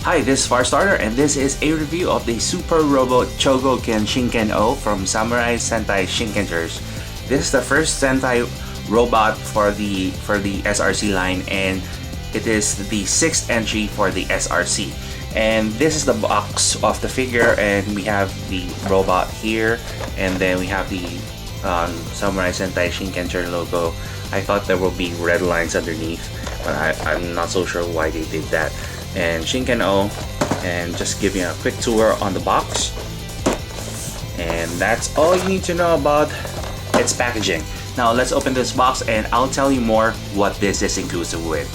Hi, this is Farstarter, and this is a review of the Super Robo Chogokin Shinken O from Samurai Sentai Shinkengers. This is the first Sentai robot for the SRC line, and it is the 6th entry for the SRC. And this is the box of the figure, and we have the robot here, and then we have the Samurai Sentai Shinkenger logo. I thought there will be red lines underneath, but I'm not so sure why they did that. And Shinken O, and just give you a quick tour on the box, and that's all you need to know about its packaging. Now let's open this box and I'll tell you more what this is inclusive with.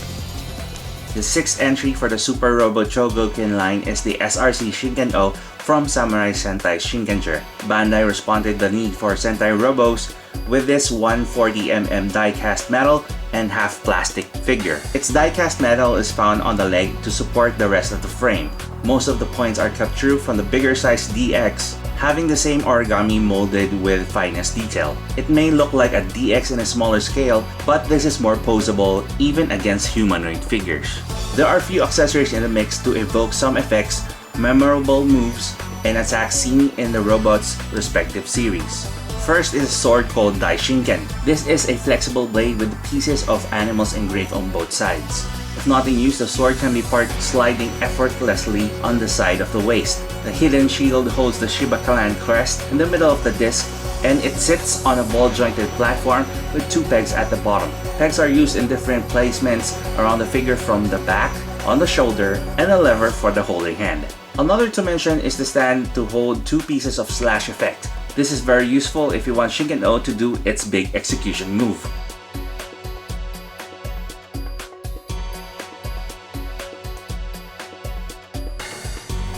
The 6th entry for the Super Robo Chogokin line is the SRC Shinken O from Samurai Sentai Shinkenger. Bandai responded to the need for Sentai Robos with this 140mm die-cast metal and half plastic figure. Its die-cast metal is found on the leg to support the rest of the frame. Most of the points are cut through from the bigger size DX, having the same origami molded with finest detail. It may look like a DX in a smaller scale, but this is more posable even against humanoid figures. There are few accessories in the mix to evoke some effects, memorable moves, and attacks seen in the robot's respective series. First is a sword called Dai Shinken. This is a flexible blade with pieces of animals engraved on both sides. If not in use, the sword can be parted sliding effortlessly on the side of the waist. The Hiden Shield holds the Shiba Clan crest in the middle of the disc, and it sits on a ball-jointed platform with 2 pegs at the bottom. Pegs are used in different placements around the figure, from the back, on the shoulder, and a lever for the holding hand. Another to mention is the stand to hold 2 pieces of slash effect. This is very useful if you want Shinken O to do its big execution move.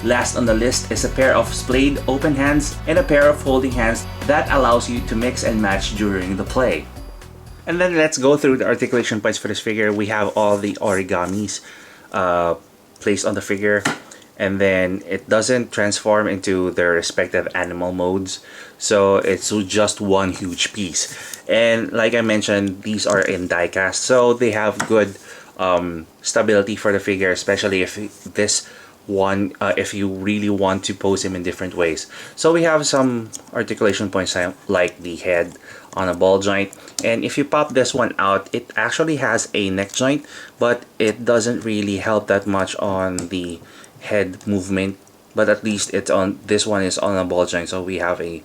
Last on the list is a pair of splayed open hands and a pair of holding hands that allows you to mix and match during the play. And then let's go through the articulation points for this figure. We have all the origamis placed on the figure, and then it doesn't transform into their respective animal modes, so it's just one huge piece. And like I mentioned, these are in die cast, so they have good stability for the figure, especially if this one if you really want to pose him in different ways. So we have some articulation points like the head on a ball joint, and if you pop this one out, it actually has a neck joint, but it doesn't really help that much on the head movement, but at least it's on, this one is on a ball joint, so we have a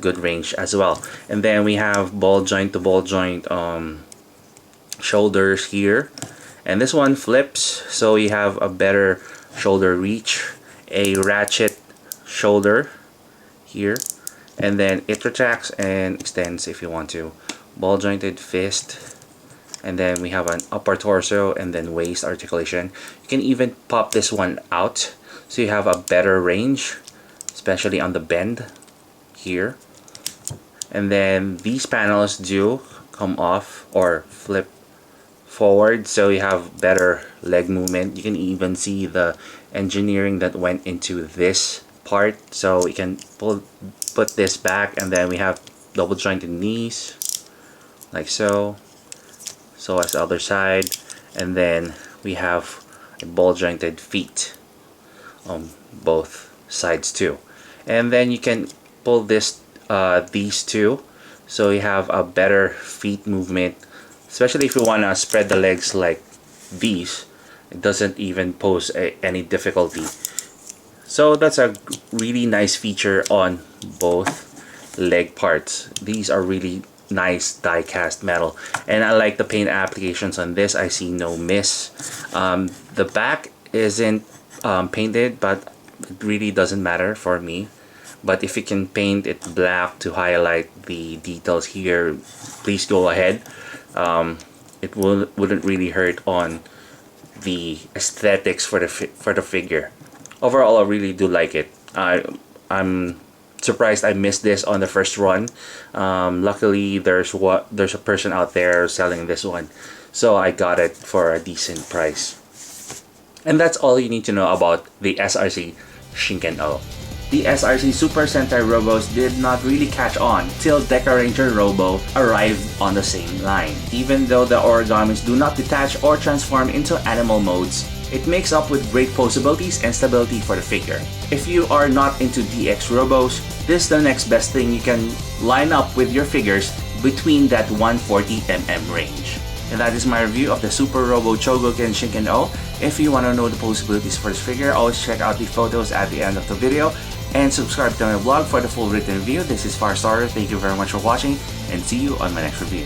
good range as well. And then we have ball joint to ball joint shoulders here, and this one flips, so you have a better shoulder reach, a ratchet shoulder here, and then it retracts and extends if you want to. Ball jointed fist, and then we have an upper torso and then waist articulation. You can even pop this one out so you have a better range, especially on the bend here. And then these panels do come off or flip forward, so you have better leg movement. You can even see the engineering that went into this part, so we can put this back, and then we have double jointed knees like so as the other side, and then we have a ball jointed feet on both sides too. And then you can pull this these two, so you have a better feet movement, especially if you want to spread the legs like these. It doesn't even pose any difficulty. So that's a really nice feature on both leg parts. These are really nice die cast metal, and I like the paint applications on this. I see no miss. The back isn't painted, but it really doesn't matter for me. But if you can paint it black to highlight the details here, please go ahead. It wouldn't really hurt on the aesthetics for the figure. Overall, I really do like it. I'm surprised I missed this on the first run. Luckily, there's a person out there selling this one, so I got it for a decent price. And that's all you need to know about the SRC Shinken O. The SRC Super Sentai Robos did not really catch on till Deca Ranger Robo arrived on the same line. Even though the origamis do not detach or transform into animal modes, It makes up with great posabilities and stability for the figure. If you are not into DX Robos, this is the next best thing you can line up with your figures between that 140mm range. And that is my review of the Super Robo Chogokin Shinken O. If you want to know the possibilities for this figure, always check out the photos at the end of the video and subscribe to my blog for the full written review. This is Firestarter. Thank you very much for watching and see you on my next review.